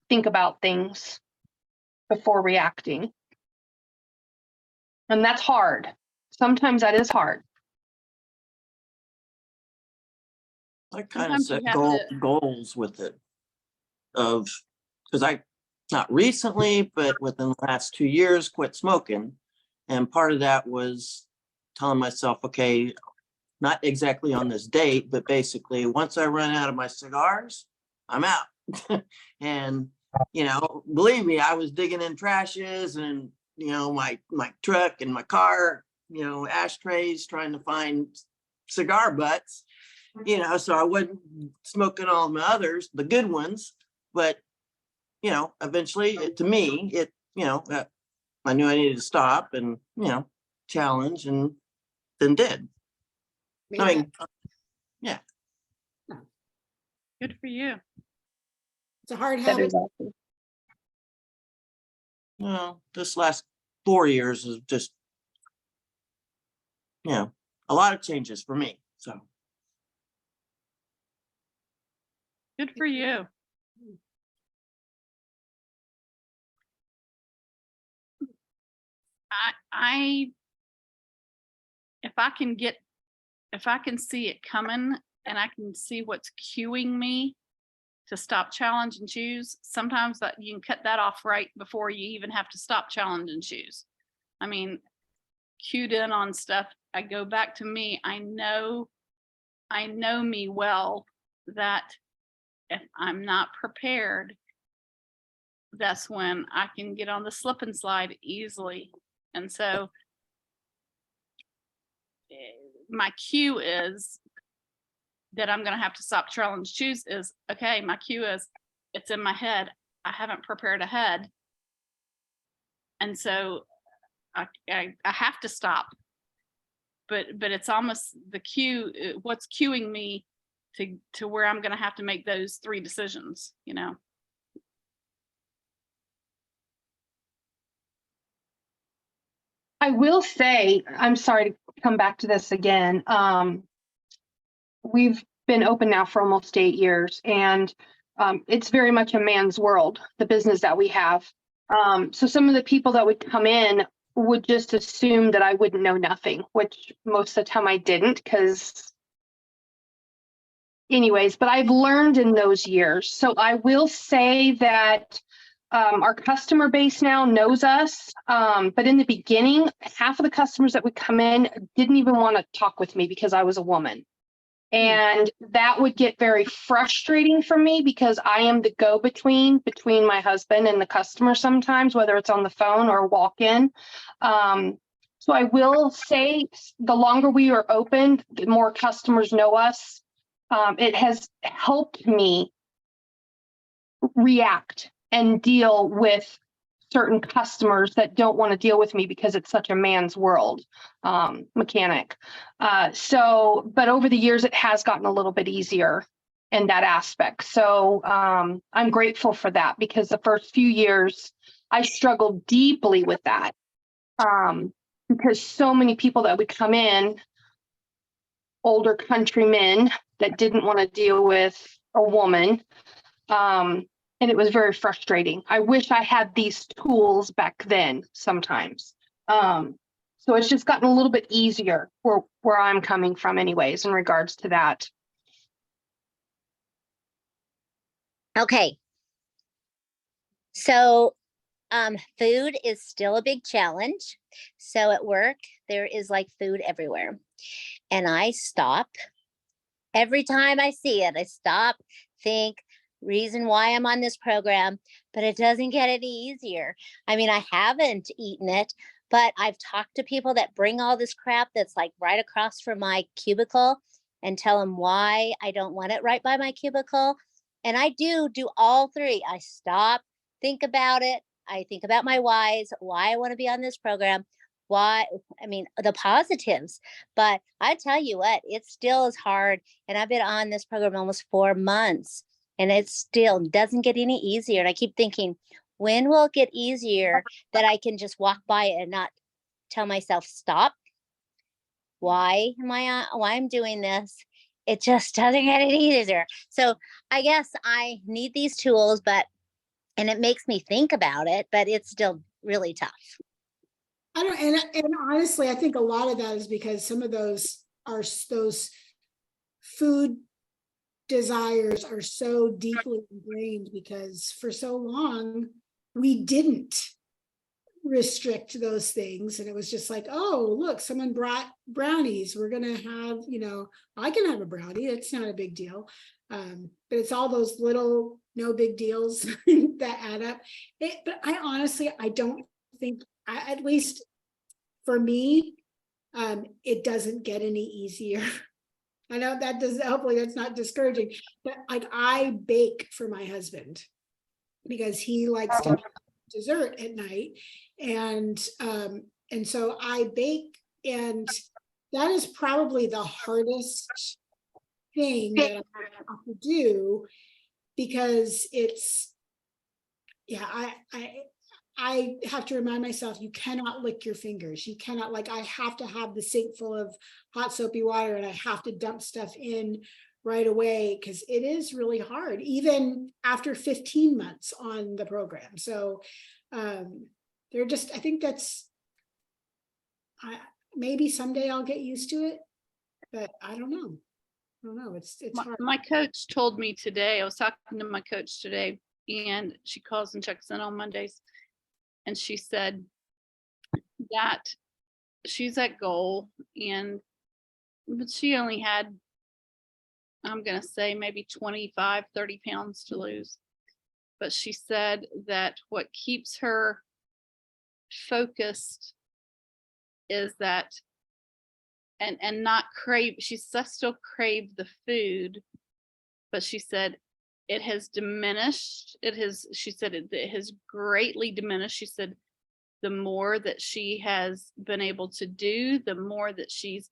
think about things before reacting. And that's hard. Sometimes that is hard. I kind of Sometimes you set have goals with it because I, not recently, but within the last 2 years, quit smoking. And part of that was telling myself, okay, not exactly on this date, but basically once I run out of my cigars, I'm out. And, believe me, I was digging in trashes and, my truck and my car, ashtrays, trying to find cigar butts, so I wasn't smoking all my others, the good ones. But, eventually to me, I knew I needed to stop and, challenge, and then did. I mean, yeah. Good for you. It's a hard That habit. is awesome. This last 4 years is just, a lot of changes for me. So Good for you. I if I can see it coming and I can see what's cueing me, to stop, challenge, and choose, sometimes that you can cut that off right before you even have to stop, challenge, and choose. I mean, cued in on stuff. I go back to me. I know me well, that if I'm not prepared, that's when I can get on the slip and slide easily. And so my cue is that I'm going to have to stop, challenge, choose is, okay, my cue is, it's in my head. I haven't prepared ahead. And so I have to stop. But it's almost the cue, what's cueing me to where I'm going to have to make those 3 decisions, you know? I will say, I'm sorry to come back to this again. We've been open now for almost 8 years, and it's very much a man's world, the business that we have. So some of the people that would come in would just assume that I wouldn't know nothing, which most of the time I didn't, because anyways, but I've learned in those years. So I will say that our customer base now knows us. But in the beginning, half of the customers that would come in didn't even want to talk with me because I was a woman. And that would get very frustrating for me because I am the go-between between my husband and the customer sometimes, whether it's on the phone or walk-in. So I will say the longer we are open, the more customers know us. It has helped me react and deal with certain customers that don't want to deal with me because it's such a man's world, mechanic. But over the years, it has gotten a little bit easier in that aspect. So I'm grateful for that, because the first few years I struggled deeply with that, because so many people that would come in, older countrymen that didn't want to deal with a woman. And it was very frustrating. I wish I had these tools back then sometimes. So it's just gotten a little bit easier where I'm coming from anyways, in regards to that. Okay. So food is still a big challenge. So at work, there is like food everywhere. And I stop. Every time I see it, I stop, think, reason why I'm on this program, but it doesn't get any easier. I mean, I haven't eaten it, but I've talked to people that bring all this crap that's like right across from my cubicle and tell them why I don't want it right by my cubicle. And I do all 3. I stop, think about it. I think about my whys, why I want to be on this program, why, I mean, the positives. But I tell you what, it still is hard. And I've been on this program almost 4 months. And it still doesn't get any easier. And I keep thinking, when will it get easier that I can just walk by it and not tell myself, stop? Why I'm doing this? It just doesn't get any easier. So I guess I need these tools, and it makes me think about it, but it's still really tough. I don't, and honestly, I think a lot of that is because some of those food desires are so deeply ingrained, because for so long we didn't restrict those things, and it was just like, oh, look, someone brought brownies, we're gonna have, I can have a brownie, it's not a big deal. But it's all those little no big deals that add up. But I honestly, I don't think, at least for me, it doesn't get any easier. I know that does, hopefully that's not discouraging, but like I bake for my husband because he likes to have dessert at night. And so I bake, and that is probably the hardest thing that I have to do, because it's, I have to remind myself, you cannot lick your fingers. You cannot, like, I have to have the sink full of hot soapy water, and I have to dump stuff in right away, because it is really hard, even after 15 months on the program. So they're just, I think that's, maybe someday I'll get used to it, but I don't know. don't know, it's My, hard. my coach told me today, I was talking to my coach today, and she calls and checks in on Mondays. And she said that she's at goal, but she only had, I'm going to say maybe 25, 30 pounds to lose. But she said that what keeps her focused is that, and not crave, she still crave the food, but she said it has diminished. She said it has greatly diminished. She said the more that she has been able to do, the more that she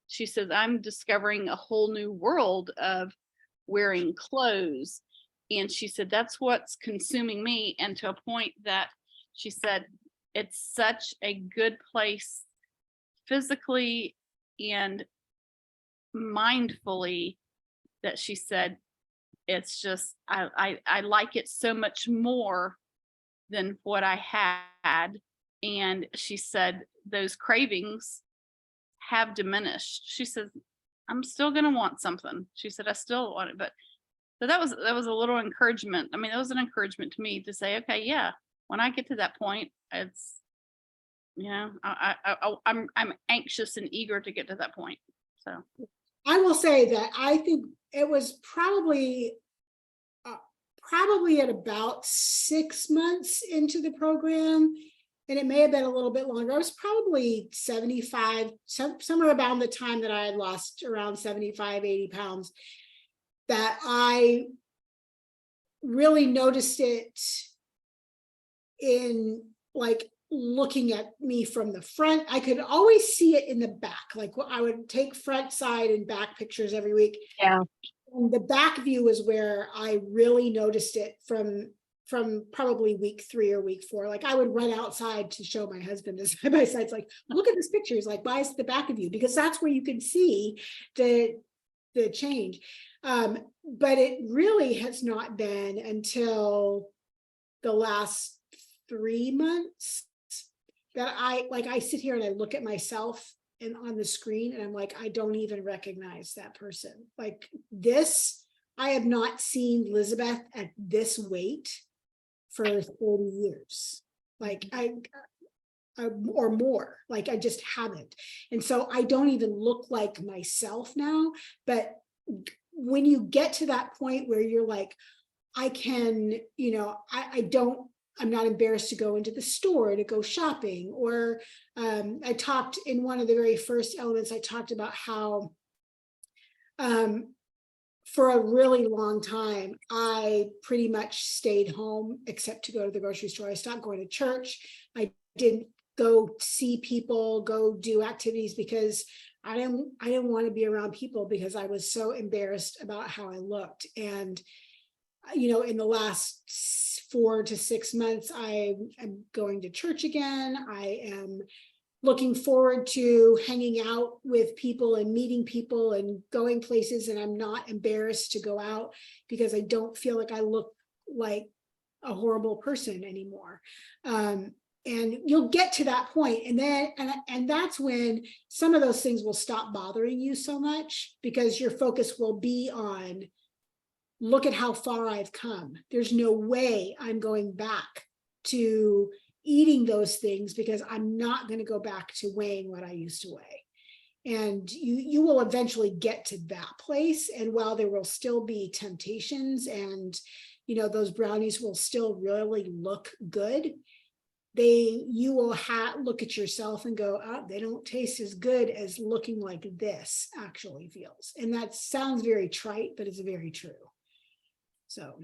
says, I'm discovering a whole new world of wearing clothes. And she said, that's what's consuming me. And to a point that she said, it's such a good place physically and mindfully that she said, it's just, I like it so much more than what I had. And she said, those cravings have diminished. She said, I'm still going to want something. She said, I still want it. But so that was a little encouragement. I mean, that was an encouragement to me to say, okay, yeah, when I get to that point, it's, you know, I'm anxious and eager to get to that point. So I will say that I think it was probably at about 6 months into the program, and it may have been a little bit longer. I was probably 75, somewhere around the time that I had lost around 75, 80 pounds, that I really noticed it in like looking at me from the front. I could always see it in the back. Like I would take front, side, and back pictures every week. Yeah. And the back view is where I really noticed it from probably week 3 or week 4. Like I would run outside to show my husband the side by sides, like, look at this picture. He's like, why is the back of you? Because that's where you can see the change. But it really has not been until the last 3 months that I sit here and I look at myself and on the screen and I'm like, I don't even recognize that person. Like this, I have not seen Lizabeth at this weight for 30 years. Like I or more, like I just haven't. And so I don't even look like myself now. But when you get to that point where you're like, I can, you know, I'm not embarrassed to go into the store to go shopping. Or I talked in one of the very first elements, I talked about how for a really long time, I pretty much stayed home except to go to the grocery store. I stopped going to church. I didn't go see people, go do activities because I didn't want to be around people because I was so embarrassed about how I looked. And you know, in the last 4 to 6 months, I am going to church again. I am looking forward to hanging out with people and meeting people and going places. And I'm not embarrassed to go out because I don't feel like I look like a horrible person anymore. And you'll get to that point, and then and that's when some of those things will stop bothering you so much, because your focus will be on, look at how far I've come. There's no way I'm going back to eating those things because I'm not going to go back to weighing what I used to weigh. And you will eventually get to that place. And while there will still be temptations and, you know, those brownies will still really look good, you will look at yourself and go, oh, they don't taste as good as looking like this actually feels. And that sounds very trite, but it's very true. So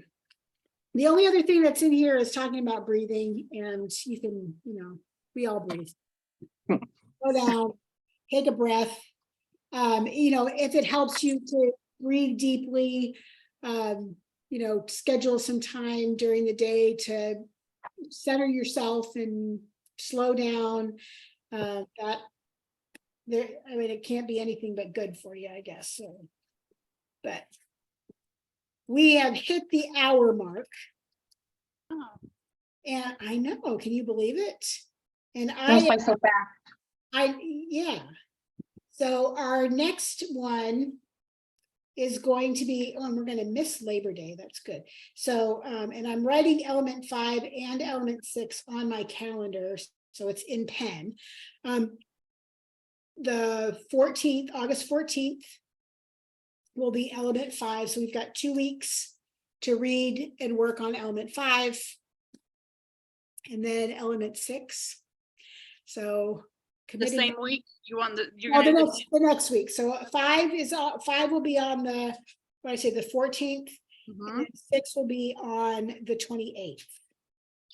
the only other thing that's in here is talking about breathing, and you can, you know, we all breathe. Go down, take a breath. You know, if it helps you to breathe deeply, you know, schedule some time during the day to center yourself and slow down. I mean, it can't be anything but good for you, I guess. So, but we have hit the hour mark. oh, And I know, can you believe it? And That's why so fast. yeah. So our next one is going to be, oh, and we're gonna miss Labor Day, that's good. So, and I'm writing element 5 and element 6 on my calendar, so it's in pen. The 14th, August 14th will be element 5, so we've got 2 weeks to read and work on element 5. And then element 6. So The committee. same week, you're Oh, the gonna next, the next week. So 5 will be on the, what I say, the 14th. Mhm. And then 6 will be on the 28th.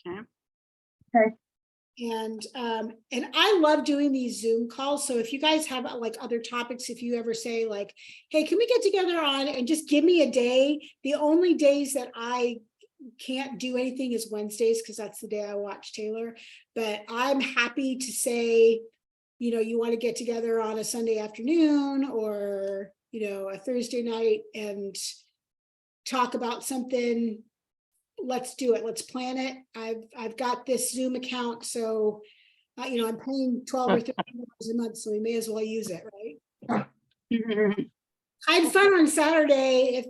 Okay. And I love doing these Zoom calls. So if you guys have like other topics, if you ever say like, hey, can we get together on and just give me a day? The only days that I can't do anything is Wednesdays, because that's the day I watch Taylor. But I'm happy to say, you know, you want to get together on a Sunday afternoon or, you know, a Thursday night and talk about something. Let's do it. Let's plan it. I've got this Zoom account, so you know, I'm paying $12 or $13 a month, so we may as well use it, right? I had fun on Saturday. If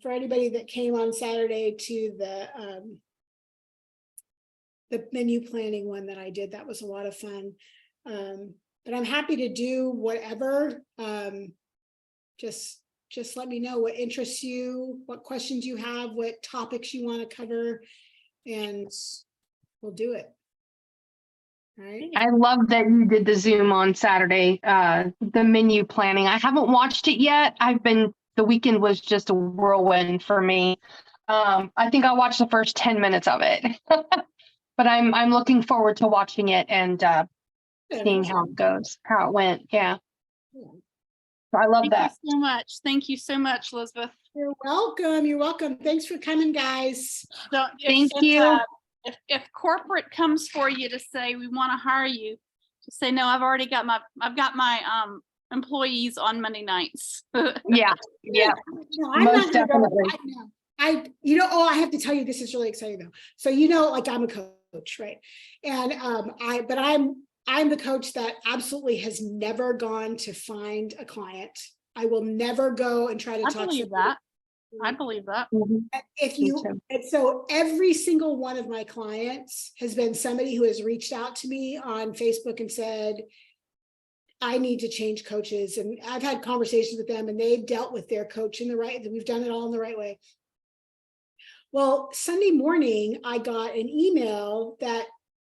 for anybody that came on Saturday to the menu planning one that I did, that was a lot of fun. But I'm happy to do whatever. Just let me know what interests you, what questions you have, what topics you want to cover, and we'll do it. All right. I love that you did the Zoom on Saturday, the menu planning. I haven't watched it yet. The weekend was just a whirlwind for me. I think I watched the first 10 minutes of it, but I'm looking forward to watching it and seeing how it goes, how it went. Yeah. So I love Thank that. you so much. Thank you so much, Lizabeth. You're welcome. You're welcome. Thanks for coming, guys. So Thank you. If corporate comes for you to say, we want to hire you, just say, no, I've got my employees on Monday nights. Yeah. Yeah. No, I'm Most not gonna definitely. go. You know, oh, I have to tell you, this is really exciting though. So, you know, like I'm a coach, right? And I'm the coach that absolutely has never gone to find a client. I will never go and try to I talk believe that. I believe that. If Me you, too. and so every single one of my clients has been somebody who has reached out to me on Facebook and said, I need to change coaches. And I've had conversations with them and they've dealt with their coach in the right, we've done it all in the right way. Well, Sunday morning, I got an email that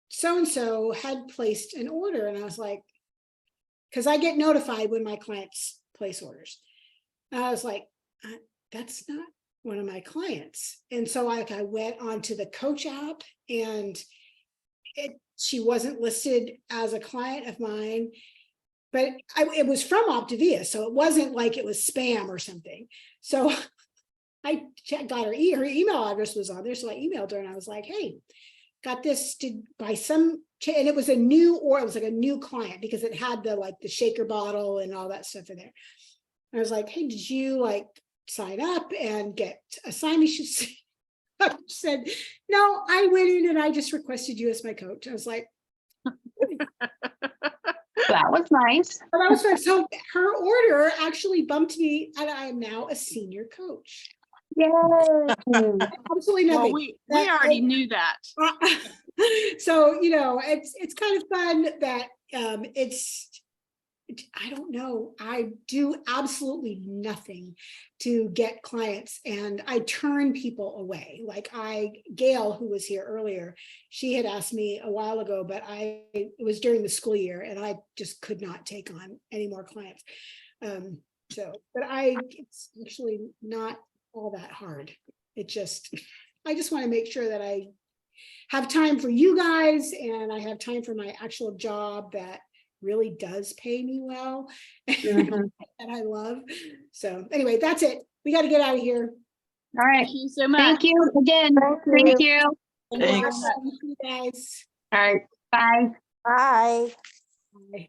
so-and-so had placed an order. And I was like, because I get notified when my clients place orders. And I was like, that's not one of my clients. And so I went onto the coach app and she wasn't listed as a client of mine, but it was from Optavia. So it wasn't like it was spam or something. So I got her email address was on there. So I emailed her and I was like, hey, got this by some, and it was a new, or it was like a new client because it had the shaker bottle and all that stuff in there. I was like, hey, did you sign up and get assigned me? She said, no, I went in and I just requested you as my coach. I was like, That was nice. oh, that was fun. So her order actually bumped me and I am now a senior coach. Yay. Absolutely Well, nothing. we already knew that. So, you know, it's kind of fun that I don't know. I do absolutely nothing to get clients and I turn people away. Like Gail, who was here earlier, she had asked me a while ago, but it was during the school year and I just could not take on any more clients. But it's actually not all that hard. I just want to make sure that I have time for you guys and I have time for my actual job that really does pay me well and I love. So anyway, that's it. We got to get out of here. All right. Thank you so much. Thank you again. Thank you. Thanks. You guys. All right. Bye. Bye. Bye.